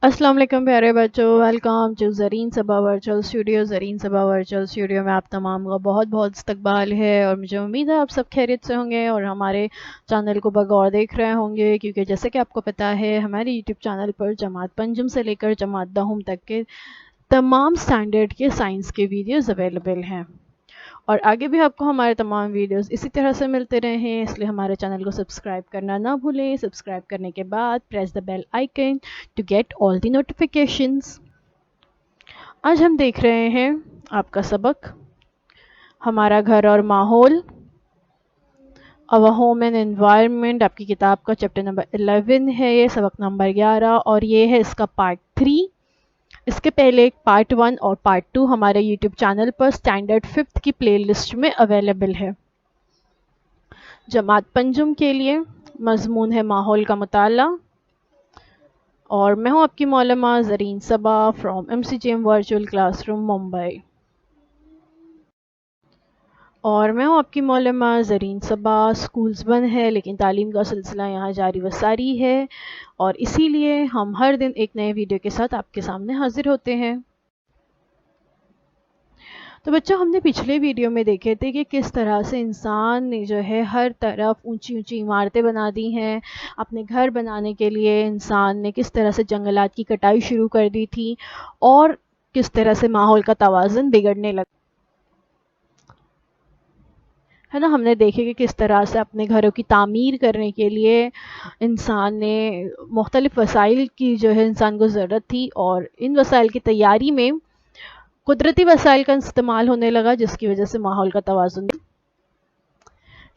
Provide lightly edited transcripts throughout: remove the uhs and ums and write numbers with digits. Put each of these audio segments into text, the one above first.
अस्सलाम वालेकुम प्यारे बच्चों, welcome to Zareen Saba virtual studio. Zareen Saba virtual studio में आप तमाम का बहुत बहुत इस्तकबाल है और मुझे उम्मीद है आप सब खैरियत से होंगे और हमारे चैनल को बगौर देख रहे होंगे, क्योंकि जैसे कि आपको पता है हमारे यूट्यूब चैनल पर जमात पंजम से लेकर जमात दहम तक के तमाम स्टैंडर्ड के साइंस के वीडियोज़ अवेलेबल हैं और आगे भी आपको हमारे तमाम वीडियोस इसी तरह से मिलते रहें, इसलिए हमारे चैनल को सब्सक्राइब करना ना भूलें। सब्सक्राइब करने के बाद press the bell icon to get all the notifications. आज हम देख रहे हैं आपका सबक हमारा घर और माहौल, अवर होम एंड एनवायरनमेंट। आपकी किताब का चैप्टर नंबर 11 है, ये सबक नंबर 11 और ये है इसका पार्ट 3। इसके पहले पार्ट 1 और पार्ट 2 हमारे यूट्यूब चैनल पर स्टैंडर्ड 5th की प्लेलिस्ट में अवेलेबल है। जमात पंजुम के लिए मजमून है माहौल का मुताला और मैं हूं आपकी मौलमा Zareen Saba from MCGM virtual classroom Mumbai. और मैं हूं आपकी मौलमा ज़रीन सबा। स्कूल्स बंद है लेकिन तालीम का सिलसिला यहाँ जारी व सारी है और इसीलिए हम हर दिन एक नए वीडियो के साथ आपके सामने हाजिर होते हैं। तो बच्चों, हमने पिछले वीडियो में देखे थे कि किस तरह से इंसान ने जो है हर तरफ ऊंची ऊंची इमारतें बना दी हैं। अपने घर बनाने के लिए इंसान ने किस तरह से जंगलात की कटाई शुरू कर दी थी और किस तरह से माहौल का तवाज़ुन बिगड़ने लगा है ना। हमने देखे कि किस तरह से अपने घरों की तामीर करने के लिए इंसान ने मुख्तलिफ़ वसाइल की जो है इंसान को ज़रूरत थी और इन वसाइल की तैयारी में कुदरती वसाइल का इस्तेमाल होने लगा, जिसकी वजह से माहौल का तवाज़ुन।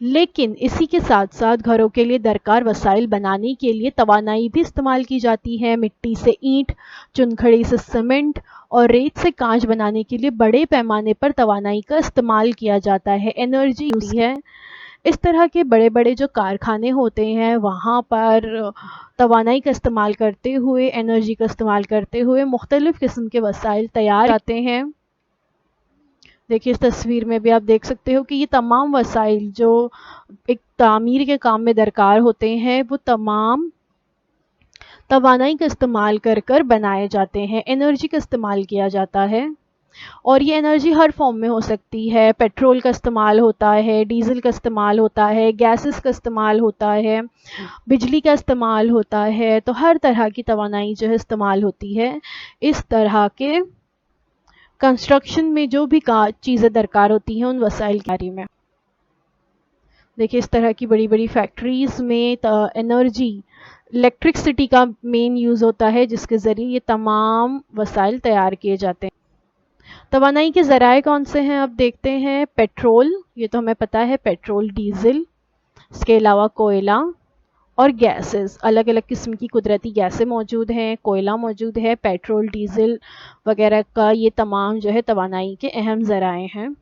लेकिन इसी के साथ साथ घरों के लिए दरकार वसाइल बनाने के लिए तवानाई भी इस्तेमाल की जाती है। मिट्टी से ईंट, चुनखड़ी से सीमेंट और रेत से कांच बनाने के लिए बड़े पैमाने पर तवानाई का इस्तेमाल किया जाता है, एनर्जी होती है। इस तरह के बड़े बड़े जो कारखाने होते हैं वहाँ पर तवानाई का इस्तेमाल करते हुए, एनर्जी का इस्तेमाल करते हुए मुख्तलिफ़ किस्म के वसाइल तैयार जाते हैं। देखिए इस तस्वीर में भी आप देख सकते हो कि ये तमाम वसाइल जो एक तामीर के काम में दरकार होते हैं वो तमाम तवानाई का इस्तेमाल कर कर बनाए जाते हैं, एनर्जी का इस्तेमाल किया जाता है। और ये एनर्जी हर फॉर्म में हो सकती है। पेट्रोल का इस्तेमाल होता है, डीजल का इस्तेमाल होता है, गैसेस का इस्तेमाल होता है, बिजली का इस्तेमाल होता है। तो हर तरह की तवानाई जो है इस्तेमाल होती है। इस तरह के कंस्ट्रक्शन में जो भी चीज़ें दरकार होती हैं उन वसाइल की बारे में देखिए इस तरह की बड़ी बड़ी फैक्ट्रीज़ में एनर्जी, इलेक्ट्रिसिटी का मेन यूज़ होता है, जिसके ज़रिए ये तमाम वसाइल तैयार किए जाते हैं। तवानाई के ज़राए कौन से हैं अब देखते हैं। पेट्रोल, ये तो हमें पता है, पेट्रोल, डीजल, इसके अलावा कोयला और गैसेस। अलग अलग किस्म की कुदरती गैसें मौजूद हैं, कोयला मौजूद है, पेट्रोल, डीजल वगैरह का ये तमाम जो है तवानाई के अहम ज़राए हैं।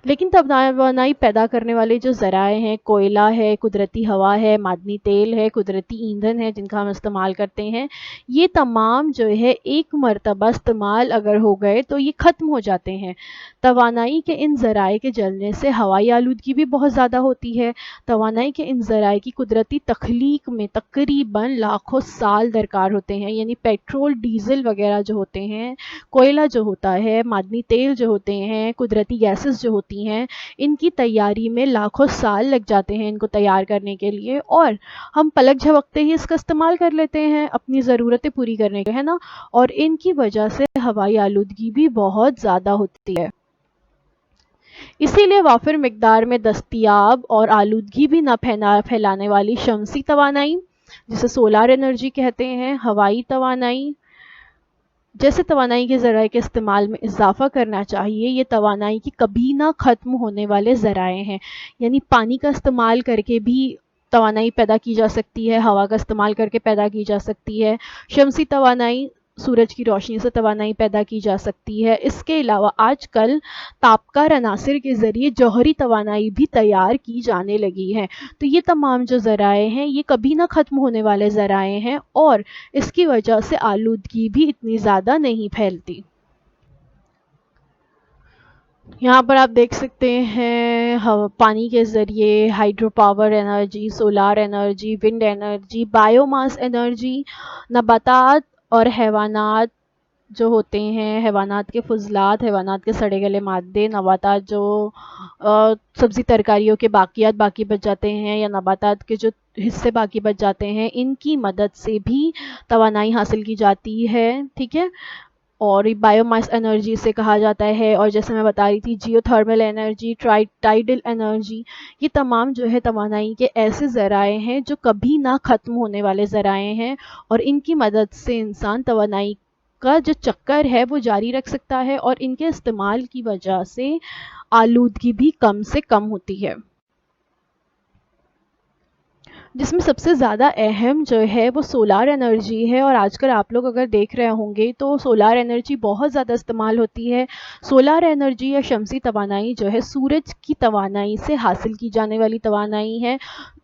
लेकिन तवानाई पैदा करने वाले जो ज़राए हैं, कोयला है, कुदरती हवा है, मादनी तेल है, कुदरती ईंधन है जिनका हम इस्तेमाल करते हैं, ये तमाम जो है एक मरतबा इस्तेमाल अगर हो गए तो ये ख़त्म हो जाते हैं। तवानाई के इन ज़राए के जलने से हवाई आलूदगी भी बहुत ज़्यादा होती है। तवानाई के इन ज़राए की कुदरती तख्लीक में तकरीबन लाखों साल दरकार होते हैं। यानी पेट्रोल, डीजल वगैरह जो होते हैं, कोयला जो होता है, मादनी तेल जो होते हैं, कुदरती गैसेस जो होती हैं, इनकी तैयारी में लाखों साल लग जाते हैं इनको तैयार करने के लिए और हम पलक झपकते ही इसका इस्तेमाल कर लेते हैं अपनी ज़रूरतें पूरी करने के, है ना। और इनकी वजह से हवाई आलूदगी भी बहुत ज़्यादा होती है। इसीलिए वाफिर मिकदार में दस्तयाब और आलूदगी भी न फैलाने वाली शमसी तवानाई, जिसे सोलार एनर्जी कहते हैं, हवाई तवानाई जैसे तवानाई के ज़राए के इस्तेमाल में इजाफ़ा करना चाहिए। ये तवानाई की कभी ना ख़त्म होने वाले ज़राए हैं। यानी पानी का इस्तेमाल करके भी तवानाई पैदा की जा सकती है, हवा का इस्तेमाल करके पैदा की जा सकती है, शमसी तवानाई, सूरज की रोशनी से तवानाई पैदा की जा सकती है। इसके अलावा आजकल तापकार अनासिर के ज़रिए जौहरी तवानाई भी तैयार की जाने लगी है। तो ये तमाम जो ज़राए हैं ये कभी ना ख़त्म होने वाले ज़राए हैं और इसकी वजह से आलूदगी भी इतनी ज़्यादा नहीं फैलती। यहाँ पर आप देख सकते हैं पानी के ज़रिए hydro power energy, solar energy, wind energy, biomass energy, नबातात और हैवानात जो होते हैं, हैवानात के फुजलात, हैवानात के सड़े गले मादे, नबातात जो सब्ज़ी तरकारियों के बाकियात बाकी बच जाते हैं या नबातात के जो हिस्से बाकी बच जाते हैं, इनकी मदद से भी तवानाई हासिल की जाती है। ठीक है, और बायोमास एनर्जी से कहा जाता है। और जैसे मैं बता रही थी, जियोथर्मल एनर्जी, टाइडल एनर्जी, ये तमाम जो है तवानाई के ऐसे ज़राए हैं जो कभी ना ख़त्म होने वाले ज़राए हैं, और इनकी मदद से इंसान तवानाई का जो चक्कर है वो जारी रख सकता है, और इनके इस्तेमाल की वजह से आलूदगी भी कम से कम होती है। जिसमें सबसे ज़्यादा अहम जो है वो सोलार एनर्जी है, और आजकल आप लोग अगर देख रहे होंगे तो सोलार एनर्जी बहुत ज़्यादा इस्तेमाल होती है। सोलार एनर्जी या शमसी तवानाई जो है सूरज की तवानाई से हासिल की जाने वाली तवानाई है।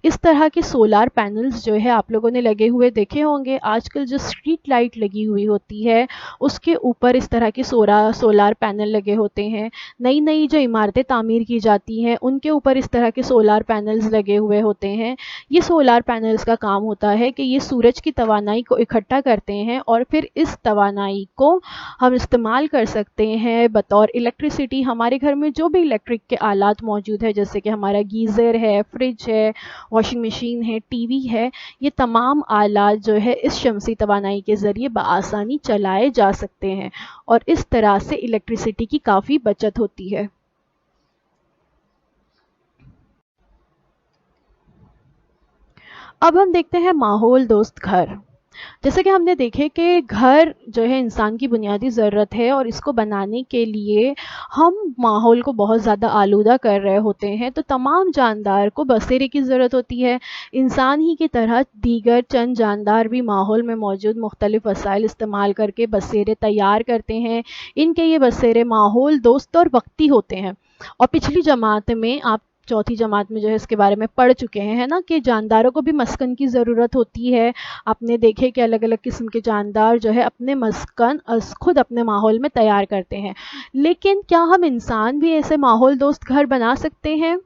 इस तरह के सोलार पैनल्स जो है आप लोगों ने लगे हुए देखे होंगे। आजकल जो स्ट्रीट लाइट लगी हुई होती है उसके ऊपर इस तरह के सोलार पैनल लगे होते हैं। नई नई जो इमारतें तामीर की जाती हैं उनके ऊपर इस तरह के सोलार पैनल्स लगे हुए होते हैं। ये सोलार पैनल्स का काम होता है कि ये सूरज की तवानाई को इकट्ठा करते हैं, और फिर इस तवानाई को हम इस्तेमाल कर सकते हैं बतौर इलेक्ट्रिसिटी। हमारे घर में जो भी इलेक्ट्रिक के आलात मौजूद है, जैसे कि हमारा गीज़र है, फ्रिज है, वॉशिंग मशीन है, टीवी है, ये तमाम आलात जो है इस शमसी तवानाई के ज़रिए बआसानी चलाए जा सकते हैं, और इस तरह से इलेक्ट्रिसिटी की काफ़ी बचत होती है। अब हम देखते हैं माहौल दोस्त घर। जैसे कि हमने देखे कि घर जो है इंसान की बुनियादी ज़रूरत है, और इसको बनाने के लिए हम माहौल को बहुत ज़्यादा आलूदा कर रहे होते हैं, तो तमाम जानदार को बसेरे की ज़रूरत होती है। इंसान ही की तरह दीगर चंद जानदार भी माहौल में मौजूद मुख्तलिफ़ वसाइल इस्तेमाल करके बसेरे तैयार करते हैं। इनके ये बसेरे माहौल दोस्त और वक्ती होते हैं। और पिछली जमात में आप चौथी जमात में जो है इसके बारे में पढ़ चुके हैं, है ना, कि जानदारों को भी मस्कन की ज़रूरत होती है। आपने देखे कि अलग अलग किस्म के जानदार जो है अपने मस्कन खुद अपने माहौल में तैयार करते हैं। लेकिन क्या हम इंसान भी ऐसे माहौल दोस्त घर बना सकते हैं?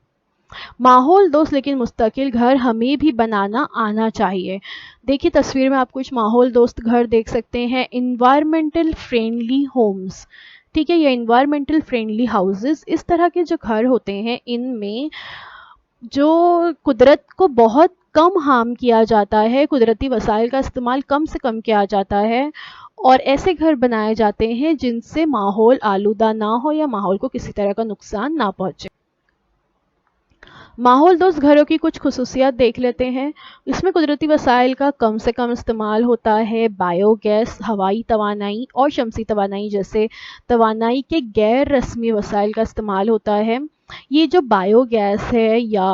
माहौल दोस्त लेकिन मुस्तकिल घर हमें भी बनाना आना चाहिए। देखिए तस्वीर में आप कुछ माहौल दोस्त घर देख सकते हैं, इन्वायरमेंटल फ्रेंडली होम्स। ठीक है, ये इन्वायरमेंटल फ्रेंडली हाउसेस इस तरह के जो घर होते हैं, इनमें जो कुदरत को बहुत कम हार्म किया जाता है, कुदरती वसाइल का इस्तेमाल कम से कम किया जाता है, और ऐसे घर बनाए जाते हैं जिनसे माहौल आलूदा ना हो या माहौल को किसी तरह का नुकसान ना पहुंचे। माहौल दोस्त घरों की कुछ खुसूसियात देख लेते हैं। इसमें कुदरती वसाइल का कम से कम इस्तेमाल होता है। बायोगैस, हवाई तवानाई और शमसी तवानाई जैसे तवानाई के गैर रस्मी वसाइल का इस्तेमाल होता है। ये जो बायोगैस है या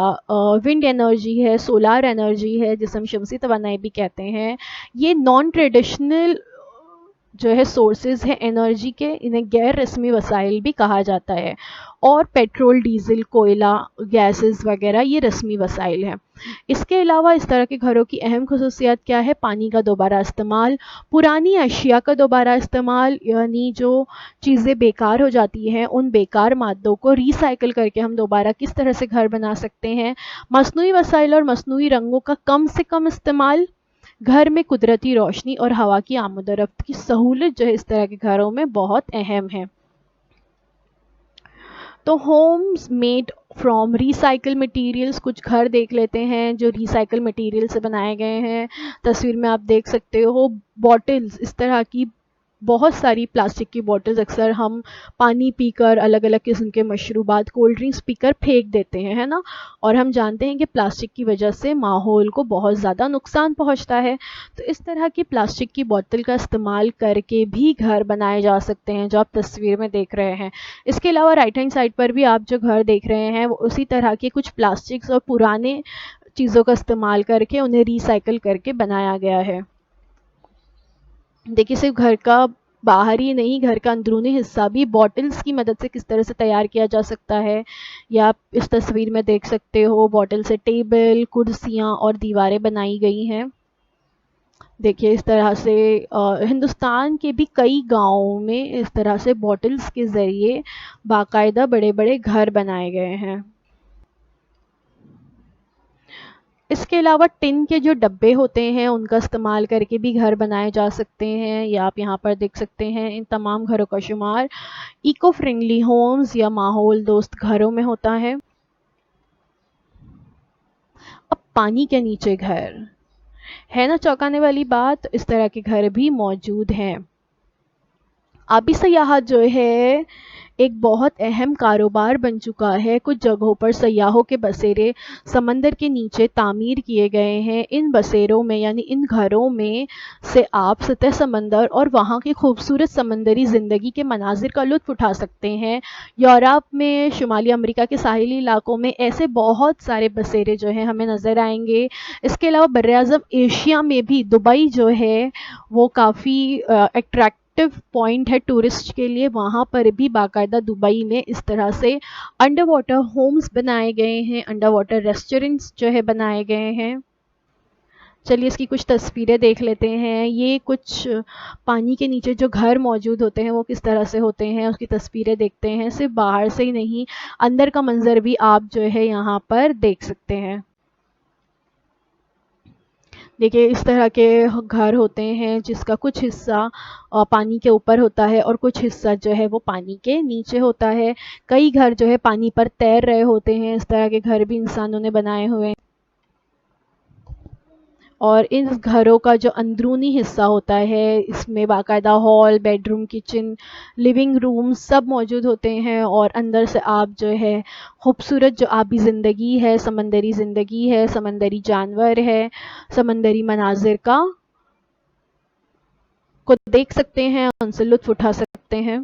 विंड एनर्जी है, सोलार एनर्जी है, जिसे हम शमसी तवानाई भी कहते हैं, ये नॉन ट्रेडिशनल जो है सोर्सेज हैं एनर्जी के, इन्हें गैर रस्मी वसाइल भी कहा जाता है। और पेट्रोल, डीजल, कोयला, गैसेस वगैरह ये रस्मी वसाइल हैं। इसके अलावा इस तरह के घरों की अहम खसूसियात क्या है? पानी का दोबारा इस्तेमाल, पुरानी अशिया का दोबारा इस्तेमाल, यानी जो चीज़ें बेकार हो जाती हैं उन बेकार मादों को रिसाइकिल करके हम दोबारा किस तरह से घर बना सकते हैं। मसनूई वसाइल और मसनूई रंगों का कम से कम इस्तेमाल, घर में कुदरती रोशनी और हवा की आमदोरफ्त की सहूलत जो है इस तरह के घरों में बहुत अहम है। तो homes made from recycle materials, कुछ घर देख लेते हैं जो रिसाइकल मटेरियल से बनाए गए हैं। तस्वीर में आप देख सकते हो बॉटल्स, इस तरह की बहुत सारी प्लास्टिक की बॉटल्स अक्सर हम पानी पीकर, अलग अलग किस्म के मशरूबात, कोल्ड ड्रिंक्स पीकर फेंक देते हैं, है ना। और हम जानते हैं कि प्लास्टिक की वजह से माहौल को बहुत ज़्यादा नुकसान पहुंचता है। तो इस तरह की प्लास्टिक की बोतल का इस्तेमाल करके भी घर बनाए जा सकते हैं जो आप तस्वीर में देख रहे हैं। इसके अलावा राइट हैंड साइड पर भी आप जो घर देख रहे हैं वो उसी तरह के कुछ प्लास्टिक्स और पुराने चीज़ों का इस्तेमाल करके उन्हें रिसाइकिल करके बनाया गया है। देखिए सिर्फ घर का बाहर ही नहीं, घर का अंदरूनी हिस्सा भी बॉटल्स की मदद से किस तरह से तैयार किया जा सकता है, या आप इस तस्वीर में देख सकते हो बॉटल से टेबल, कुर्सियाँ और दीवारें बनाई गई हैं। دیکھیے اس طرح سے ہندوستان کے بھی کئی گاؤں میں اس طرح سے بوٹلز کے ذریعے باقاعدہ بڑے بڑے گھر بنائے گئے ہیں۔ اس کے علاوہ ٹن کے جو ڈبے ہوتے ہیں ان کا استعمال کر کے بھی گھر بنائے جا سکتے ہیں، یا آپ یہاں پر دیکھ سکتے ہیں ان تمام گھروں کا شمار ایکو فرینڈلی ہومز یا ماحول دوست گھروں میں ہوتا ہے۔ اب پانی کے نیچے گھر ہے نا چونکانے والی بات، اس طرح کے گھر بھی موجود ہیں۔ آبی سیاحت جو ہے ایک بہت اہم کاروبار بن چکا ہے۔ کچھ جگہوں پر سیاحوں کے بسیرے سمندر کے نیچے تعمیر کیے گئے ہیں۔ ان بسیروں میں یعنی ان گھروں میں سے آپ سطح سمندر اور وہاں کی خوبصورت سمندری زندگی کے مناظر کا لطف اٹھا سکتے ہیں۔ یورپ میں، شمالی امریکہ کے ساحلی علاقوں میں ایسے بہت سارے بسیرے جو ہیں ہمیں نظر آئیں گے۔ اس کے علاوہ براعظم ایشیا میں بھی دبئی جو ہے وہ کافی اٹریکٹیو پوائنٹ ہے ٹورسٹ کے لیے۔ وہاں پر بھی باقاعدہ دبئی میں اس طرح سے انڈر واٹر ہومز بنائے گئے ہیں، انڈر واٹر ریسٹورنٹس جو ہے بنائے گئے ہیں۔ چلیے اس کی کچھ تصویریں دیکھ لیتے ہیں۔ یہ کچھ پانی کے نیچے جو گھر موجود ہوتے ہیں وہ کس طرح سے ہوتے ہیں اس کی تصویریں دیکھتے ہیں۔ صرف باہر سے ہی نہیں، اندر کا منظر بھی آپ جو ہے یہاں پر دیکھ سکتے ہیں۔ دیکھیے اس طرح کے گھر ہوتے ہیں جس کا کچھ حصہ پانی کے اوپر ہوتا ہے اور کچھ حصہ جو ہے وہ پانی کے نیچے ہوتا ہے۔ کئی گھر جو ہے پانی پر تیر رہے ہوتے ہیں، اس طرح کے گھر بھی انسانوں نے بنائے ہوئے ہیں۔ اور ان گھروں کا جو اندرونی حصہ ہوتا ہے اس میں باقاعدہ hall, bed room, kitchen, living room سب موجود ہوتے ہیں، اور اندر سے آپ جو ہے خوبصورت جو آبی زندگی ہے، سمندری زندگی ہے، سمندری جانور ہے، سمندری مناظر کو دیکھ سکتے ہیں، ان سے لطف اٹھا سکتے ہیں۔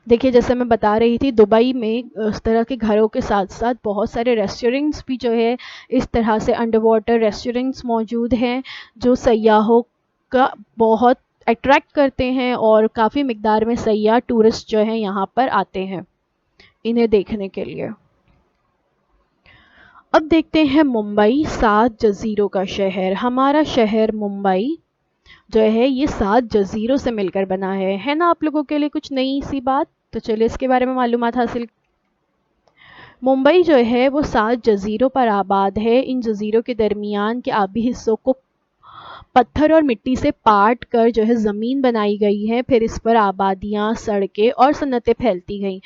دیکھیے جیسے میں بتا رہی تھی، دبئی میں اس طرح کے گھروں کے ساتھ ساتھ بہت سارے ریسٹورنٹس بھی جو ہے اس طرح سے انڈر واٹر ریسٹورنٹس موجود ہیں جو سیاحوں کا بہت اٹریکٹ کرتے ہیں، اور کافی مقدار میں سیاح ٹورسٹ جو ہیں یہاں پر آتے ہیں انہیں دیکھنے کے لیے۔ اب دیکھتے ہیں ممبئی، 7 جزیروں کا شہر۔ ہمارا شہر ممبئی جو ہے یہ 7 جزیروں سے مل کر بنا ہے نا آپ لوگوں کے لیے کچھ نئی سی بات؟ تو چلیے اس کے بارے میں معلومات حاصل۔ ممبئی جو ہے وہ 7 جزیروں پر آباد ہے۔ ان جزیروں کے درمیان کے آبی حصوں کو پتھر اور مٹی سے پاٹ کر جو ہے زمین بنائی گئی ہے، پھر اس پر آبادیاں، سڑکیں اور صنعتیں پھیلتی گئیں۔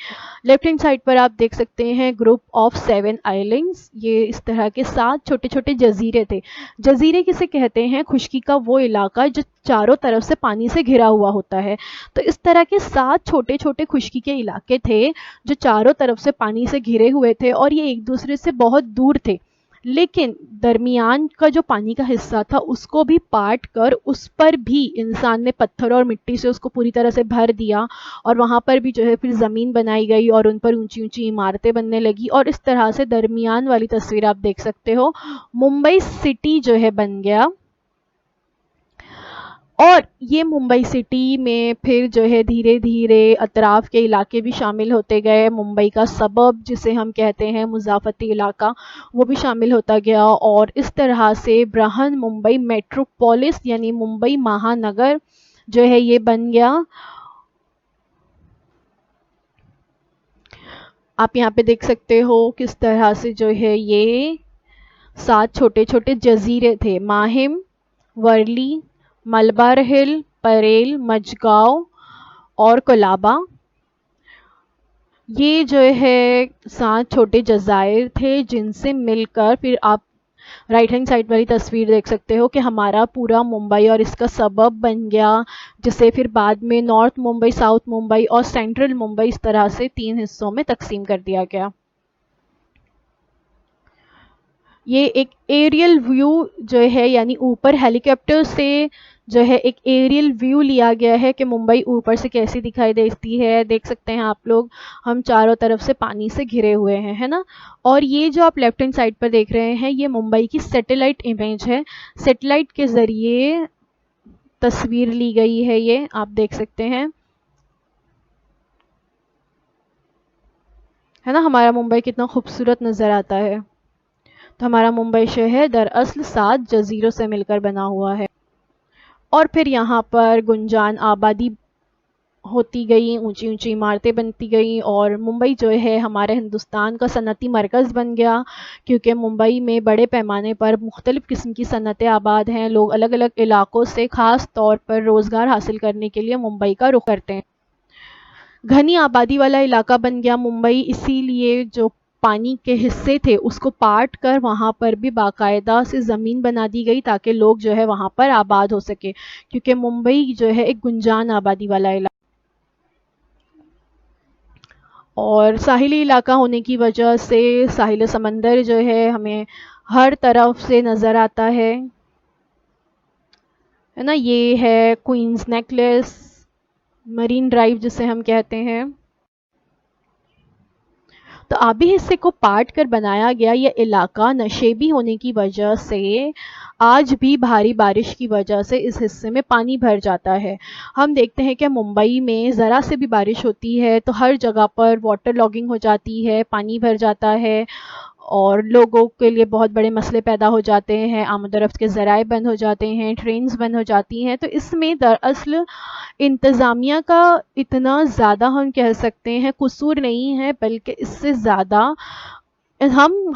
لیفٹ ہینڈ سائڈ پر آپ دیکھ سکتے ہیں گروپ آف 7 آئلینڈز۔ یہ اس طرح کے 7 چھوٹے چھوٹے جزیرے تھے۔ جزیرے کسے کہتے ہیں؟ خشکی کا وہ علاقہ جو چاروں طرف سے پانی سے گھرا ہوا ہوتا ہے۔ تو اس طرح کے 7 چھوٹے چھوٹے خشکی کے علاقے تھے جو چاروں طرف سے پانی سے گھرے ہوئے تھے، اور یہ ایک دوسرے سے بہت دور تھے، لیکن درمیان کا جو پانی کا حصہ تھا اس کو بھی پاٹ کر اس پر بھی انسان نے پتھر اور مٹی سے اس کو پوری طرح سے بھر دیا، اور وہاں پر بھی جو ہے پھر زمین بنائی گئی اور ان پر اونچی اونچی عمارتیں بننے لگی، اور اس طرح سے درمیان والی تصویر آپ دیکھ سکتے ہو ممبئی سٹی جو ہے بن گیا۔ اور یہ ممبئی سٹی میں پھر جو ہے دھیرے دھیرے اطراف کے علاقے بھی شامل ہوتے گئے۔ ممبئی کا سبب جسے ہم کہتے ہیں مضافاتی علاقہ، وہ بھی شامل ہوتا گیا، اور اس طرح سے برہن ممبئی میٹروپولس یعنی ممبئی مہانگر جو ہے یہ بن گیا۔ آپ یہاں پہ دیکھ سکتے ہو کس طرح سے جو ہے یہ 7 چھوٹے چھوٹے جزیرے تھے: ماہم، ورلی، ملبار ہل، پریل، مجگاؤ اور کولابا۔ یہ جو ہے 7 چھوٹے جزائر تھے جن سے مل کر پھر آپ رائٹ ہینڈ سائڈ والی تصویر دیکھ سکتے ہو کہ ہمارا پورا ممبئی اور اس کا سبب بن گیا، جسے پھر بعد میں نارتھ ممبئی، ساؤتھ ممبئی اور سینٹرل ممبئی اس طرح سے 3 حصوں میں تقسیم کر دیا گیا۔ یہ ایک ایریل ویو جو ہے یعنی اوپر ہیلی کاپٹر سے جو ہے ایک ایریل ویو لیا گیا ہے کہ ممبئی اوپر سے کیسی دکھائی دیتی ہے۔ دیکھ سکتے ہیں آپ لوگ ہم چاروں طرف سے پانی سے گھرے ہوئے ہیں، ہے نا؟ اور یہ جو آپ لیفٹ ہینڈ سائڈ پر دیکھ رہے ہیں یہ ممبئی کی سیٹلائٹ امیج ہے۔ سیٹلائٹ کے ذریعے تصویر لی گئی ہے، یہ آپ دیکھ سکتے ہیں، ہے نا؟ ہمارا ممبئی کتنا خوبصورت نظر آتا ہے۔ تو ہمارا ممبئی شہر دراصل 7 جزیروں سے مل کر بنا ہوا ہے، اور پھر یہاں پر گنجان آبادی ہوتی گئی، اونچی اونچی عمارتیں بنتی گئیں، اور ممبئی جو ہے ہمارے ہندوستان کا صنعتی مرکز بن گیا، کیونکہ ممبئی میں بڑے پیمانے پر مختلف قسم کی صنعتیں آباد ہیں۔ لوگ الگ الگ علاقوں سے خاص طور پر روزگار حاصل کرنے کے لیے ممبئی کا رخ کرتے ہیں۔ گھنی آبادی والا علاقہ بن گیا ممبئی، اسی لیے جو پانی کے حصے تھے اس کو پاٹ کر وہاں پر بھی باقاعدہ سے زمین بنا دی گئی تاکہ لوگ جو ہے وہاں پر آباد ہو سکے، کیونکہ ممبئی جو ہے ایک گنجان آبادی والا علاقہ، اور ساحلی علاقہ ہونے کی وجہ سے ساحل سمندر جو ہے ہمیں ہر طرف سے نظر آتا ہے نا۔ یہ ہے کوئنز نیکلیس، مرین ڈرائیو جسے ہم کہتے ہیں۔ تو آبی حصے کو پاٹ کر بنایا گیا یہ علاقہ نشیبی ہونے کی وجہ سے آج بھی بھاری بارش کی وجہ سے اس حصے میں پانی بھر جاتا ہے۔ ہم دیکھتے ہیں کہ ممبئی میں ذرا سے بھی بارش ہوتی ہے تو ہر جگہ پر واٹر لاگنگ ہو جاتی ہے، پانی بھر جاتا ہے، اور لوگوں کے لیے بہت بڑے مسئلے پیدا ہو جاتے ہیں، آمد و رفت کے ذرائع بند ہو جاتے ہیں، ٹرینز بند ہو جاتی ہیں۔ تو اس میں دراصل انتظامیہ کا اتنا زیادہ ہم کہہ سکتے ہیں قصور نہیں ہے، بلکہ اس سے زیادہ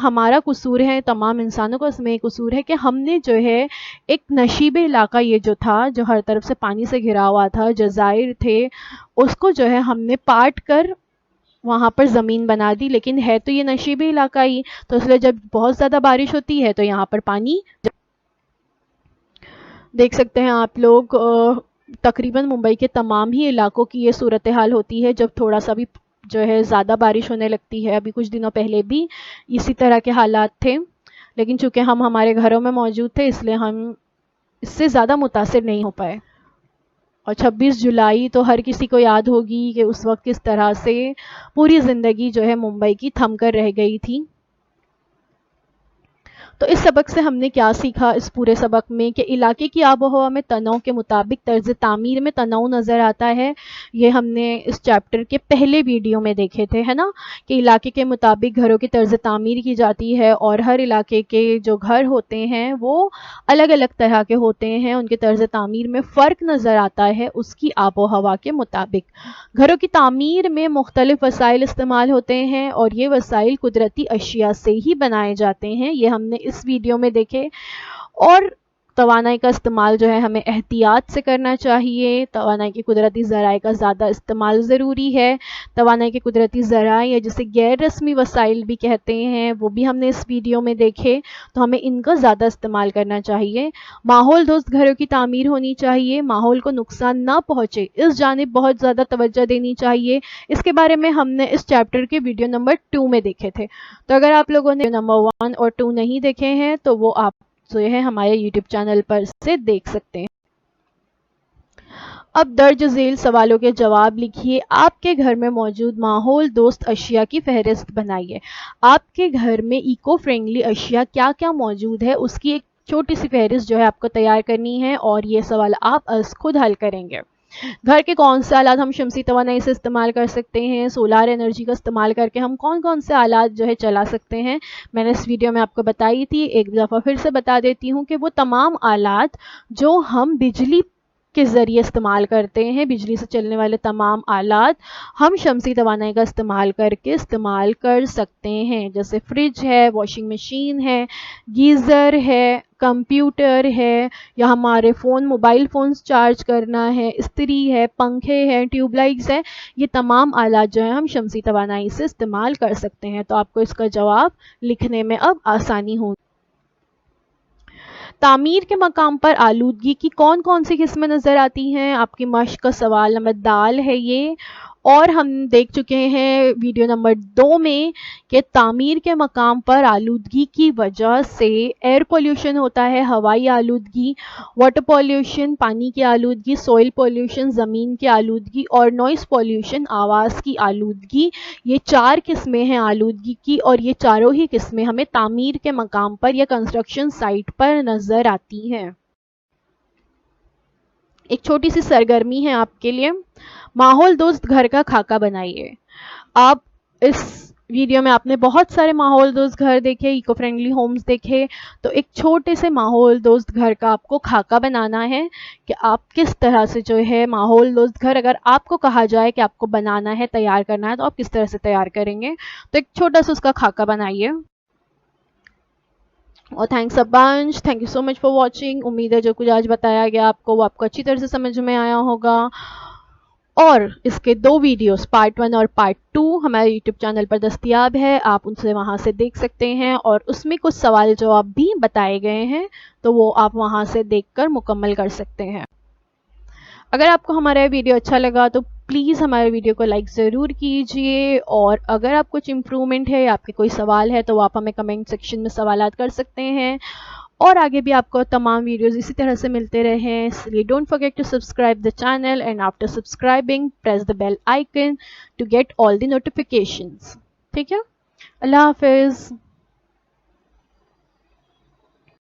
ہمارا قصور ہے، تمام انسانوں کا اس میں قصور ہے کہ ہم نے جو ہے ایک نشیب علاقہ یہ جو تھا، جو ہر طرف سے پانی سے گھرا ہوا تھا، جزائر تھے، اس کو جو ہے ہم نے پاٹ کر وہاں پر زمین بنا دی، لیکن ہے تو یہ نشیبی علاقہ ہی، تو اس لیے جب بہت زیادہ بارش ہوتی ہے تو یہاں پر پانی دیکھ سکتے ہیں آپ لوگ۔ تقریباً ممبئی کے تمام ہی علاقوں کی یہ صورتحال ہوتی ہے جب تھوڑا سا بھی جو ہے زیادہ بارش ہونے لگتی ہے۔ ابھی کچھ دنوں پہلے بھی اسی طرح کے حالات تھے، لیکن چونکہ ہم ہمارے گھروں میں موجود تھے اس لیے ہم اس سے زیادہ متاثر نہیں ہو پائے۔ اور 26 جولائی تو ہر کسی کو یاد ہوگی کہ اس وقت کس طرح سے پوری زندگی جو ہے ممبئی کی تھم کر رہ گئی تھی۔ تو اس سبق سے ہم نے کیا سیکھا اس پورے سبق میں کہ علاقے کی آب و ہوا میں تنوع کے مطابق طرز تعمیر میں تنوع نظر آتا ہے۔ یہ ہم نے اس چیپٹر کے پہلے ویڈیو میں دیکھے تھے، ہے نا، کہ علاقے کے مطابق گھروں کی طرز تعمیر کی جاتی ہے، اور ہر علاقے کے جو گھر ہوتے ہیں وہ الگ الگ طرح کے ہوتے ہیں، ان کے طرز تعمیر میں فرق نظر آتا ہے اس کی آب و ہوا کے مطابق۔ گھروں کی تعمیر میں مختلف وسائل استعمال ہوتے ہیں، اور یہ وسائل قدرتی اشیاء سے ہی بنائے جاتے ہیں، یہ ہم نے اس ویڈیو میں دیکھے۔ اور توانائی کا استعمال جو ہے ہمیں احتیاط سے کرنا چاہیے، توانائی کے قدرتی ذرائع کا زیادہ استعمال ضروری ہے۔ توانائی کے قدرتی ذرائع یا جسے غیر رسمی وسائل بھی کہتے ہیں وہ بھی ہم نے اس ویڈیو میں دیکھے، تو ہمیں ان کا زیادہ استعمال کرنا چاہیے۔ ماحول دوست گھروں کی تعمیر ہونی چاہیے، ماحول کو نقصان نہ پہنچے اس جانب بہت زیادہ توجہ دینی چاہیے۔ اس کے بارے میں ہم نے اس چیپٹر کے ویڈیو نمبر 2 میں دیکھے تھے، تو اگر آپ لوگوں نے نمبر 1 اور 2 نہیں دیکھے ہیں تو وہ آپ جو ہے ہمارے یوٹیوب چینل پر سے دیکھ سکتے ہیں۔ اب درج ذیل سوالوں کے جواب لکھیے۔ آپ کے گھر میں موجود ماحول دوست اشیاء کی فہرست بنائیے۔ آپ کے گھر میں ایکو فرینڈلی اشیاء کیا کیا موجود ہے اس کی ایک چھوٹی سی فہرست جو ہے آپ کو تیار کرنی ہے، اور یہ سوال آپ خود حل کریں گے۔ گھر کے کون سے آلات ہم شمسی توانائی سے استعمال کر سکتے ہیں، سولار انرجی کا استعمال کر کے ہم کون کون سے آلات جو ہے چلا سکتے ہیں، میں نے اس ویڈیو میں آپ کو بتائی تھی، ایک دفعہ پھر سے بتا دیتی ہوں کہ وہ تمام آلات جو ہم بجلی کے ذریعے استعمال کرتے ہیں، بجلی سے چلنے والے تمام آلات ہم شمسی توانائی کا استعمال کر کے استعمال کر سکتے ہیں، جیسے فریج ہے، واشنگ مشین ہے، گیزر ہے، کمپیوٹر ہے، یا ہمارے موبائل فونز چارج کرنا ہے، استری ہے، پنکھے ہیں، ٹیوب لائٹس ہیں، یہ تمام آلات جو ہیں ہم شمسی توانائی سے استعمال کر سکتے ہیں۔ تو آپ کو اس کا جواب لکھنے میں اب آسانی ہوگی۔ تعمیر کے مقام پر آلودگی کی کون کون سی قسمیں نظر آتی ہیں؟ آپ کی مشق کا سوال نمبر دال ہے یہ، اور ہم دیکھ چکے ہیں ویڈیو نمبر 2 میں کہ تعمیر کے مقام پر آلودگی کی وجہ سے ایئر پولیوشن ہوتا ہے، ہوائی آلودگی، واٹر پولیوشن پانی کی آلودگی، سوئل پولیوشن زمین کی آلودگی، اور نوائز پولیوشن آواز کی آلودگی۔ یہ 4 قسمیں ہیں آلودگی کی، اور یہ چاروں ہی قسمیں ہمیں تعمیر کے مقام پر یا کنسٹرکشن سائٹ پر نظر آتی ہیں۔ ایک چھوٹی سی سرگرمی ہے آپ کے لیے، ماحول دوست گھر کا خاکہ بنائیے۔ آپ اس वीडियो में आपने बहुत सारे माहौल दोस्त घर देखे, इको फ्रेंडली होम्स देखे, तो एक छोटे से माहौल दोस्त घर का आपको खाका बनाना है कि आप किस तरह से जो है माहौल दोस्त घर, अगर आपको कहा जाए कि आपको बनाना है, तैयार करना है, तो आप किस तरह से तैयार करेंगे। तो एक छोटा सा उसका खाका बनाइए। और thanks a bunch, thank you so much for watching. उम्मीद है जो कुछ आज बताया गया आपको वो आपको अच्छी तरह से समझ में आया होगा। और इसके 2 वीडियोस पार्ट 1 और पार्ट 2 हमारे यूट्यूब चैनल पर दस्तयाब है, आप उनसे वहां से देख सकते हैं, और उसमें कुछ सवाल जवाब भी बताए गए हैं, तो वो आप वहां से देखकर मुकम्मल कर सकते हैं। अगर आपको हमारा वीडियो अच्छा लगा तो प्लीज़ हमारे वीडियो को लाइक ज़रूर कीजिए, और अगर आप कुछ इम्प्रूवमेंट है, आपके कोई सवाल है, तो आप हमें कमेंट सेक्शन में सवालात कर सकते हैं। और आगे भी आपको तमाम वीडियोस इसी तरह से मिलते रहें, इसलिए don't forget to subscribe the channel, and after subscribing press the bell icon to get all the notifications. ठीक है, अल्लाह हाफिज़।